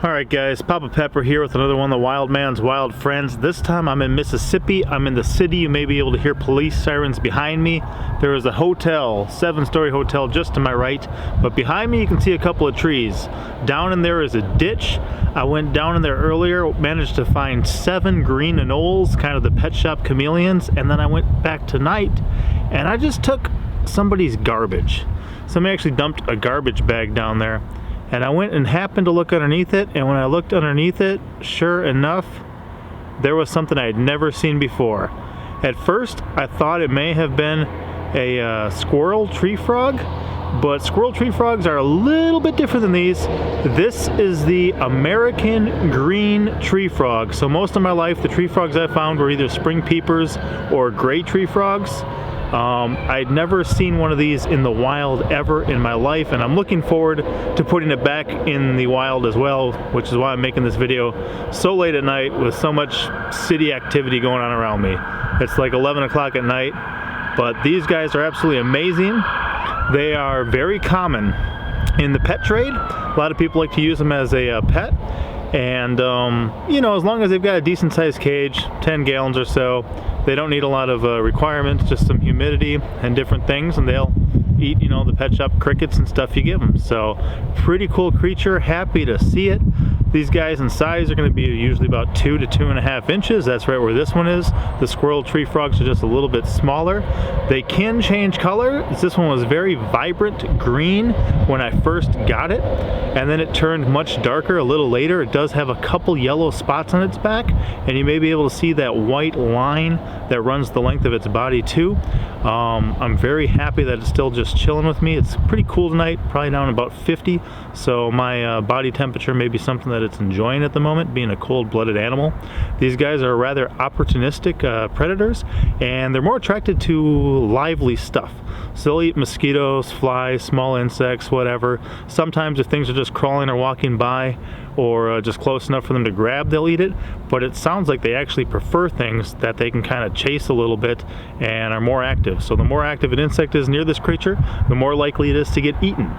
Alright guys, Papa Pepper here with another one of the Wildman'S Wild Friends. This time I'm in Mississippi. I'm in the city. You may be able to hear police sirens behind me. There is a hotel, 7-story hotel just to my right, but behind me you can see a couple of trees. Down in there is a ditch. I went down in there earlier, managed to find 7 green anoles, kind of the pet shop chameleons, and then I went back tonight and I just took somebody's garbage. Somebody actually dumped a garbage bag down there. And I went and happened to look underneath it, and when I looked underneath it, sure enough, there was something I had never seen before. At first, I thought it may have been a squirrel tree frog, but squirrel tree frogs are a little bit different than these. This is the American Green Treefrog. So most of my life, the tree frogs I found were either spring peepers or gray tree frogs. I'd never seen one of these in the wild ever in my life, and I'm looking forward to putting it back in the wild as well, which is why I'm making this video so late at night with so much city activity going on around me. It's like 11 o'clock at night, but these guys are absolutely amazing. They are very common in the pet trade. A lot of people like to use them as a pet. And, you know, as long as they've got a decent sized cage, 10 gallons or so, they don't need a lot of requirements, just some humidity and different things, and they'll eat, you know, the pet shop crickets and stuff you give them. So, pretty cool creature, happy to see it. These guys in size are going to be usually about 2 to 2.5 inches. That's right where this one is. The squirrel tree frogs are just a little bit smaller. They can change color. This one was very vibrant green when I first got it, and then it turned much darker a little later. It does have a couple yellow spots on its back, and you may be able to see that white line that runs the length of its body too. I'm very happy that it's still just chilling with me. It's pretty cool tonight, probably down about 50, so my body temperature may be something that it's enjoying at the moment, being a cold-blooded animal. These guys are rather opportunistic predators, and they're more attracted to lively stuff. So they'll eat mosquitoes, flies, small insects, whatever. Sometimes if things are just crawling or walking by, or just close enough for them to grab, they'll eat it. But it sounds like they actually prefer things that they can kind of chase a little bit and are more active. So the more active an insect is near this creature, the more likely it is to get eaten.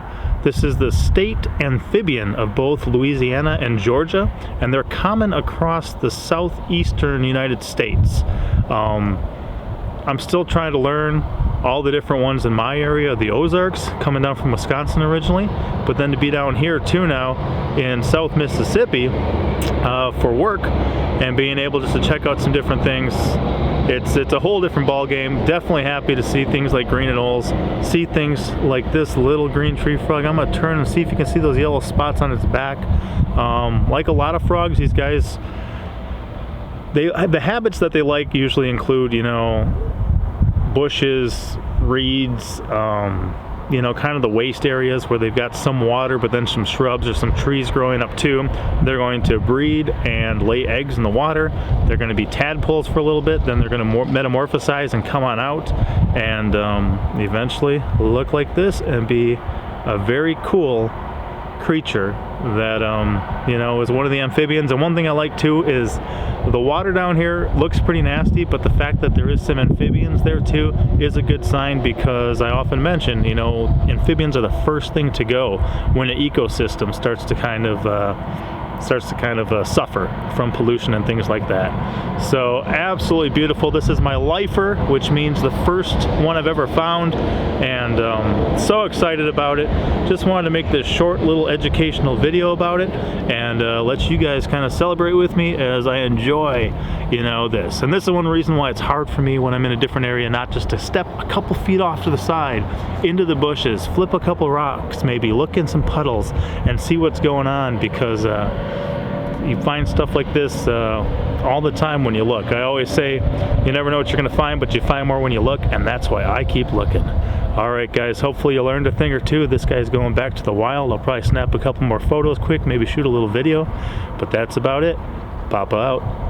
This is the state amphibian of both Louisiana and Georgia, and they're common across the southeastern United States. I'm still trying to learn all the different ones in my area, the Ozarks, coming down from Wisconsin originally, but then to be down here too now in South Mississippi for work and being able just to check out some different things. It's a whole different ball game. Definitely happy to see things like green anoles, see things like this little green tree frog. I'm gonna turn and see if you can see those yellow spots on its back. Like a lot of frogs, these guys, the habits that they like usually include, you know, bushes, reeds, you know, kind of the waste areas where they've got some water but then some shrubs or some trees growing up too. They're going to breed and lay eggs in the water. They're going to be tadpoles for a little bit, then they're going to metamorphosize and come on out and eventually look like this and be a very cool creature that you know, is one of the amphibians. And one thing I like too is the water down here looks pretty nasty, but the fact that there is some amphibians there too is a good sign, because I often mention, you know, amphibians are the first thing to go when an ecosystem starts to kind of suffer from pollution and things like that. So absolutely beautiful. This is my lifer, which means the first one I've ever found, and so excited about it. Just wanted to make this short little educational video about it and let you guys kind of celebrate with me as I enjoy, you know, this. And this is one reason why it's hard for me when I'm in a different area not just to step a couple feet off to the side into the bushes, flip a couple rocks, maybe look in some puddles and see what's going on, because you find stuff like this all the time when you look. I always say you never know what you're going to find, but you find more when you look, and that's why I keep looking. Alright guys, hopefully you learned a thing or two. This guy's going back to the wild. I'll probably snap a couple more photos quick, maybe shoot a little video, but that's about it. Papa out.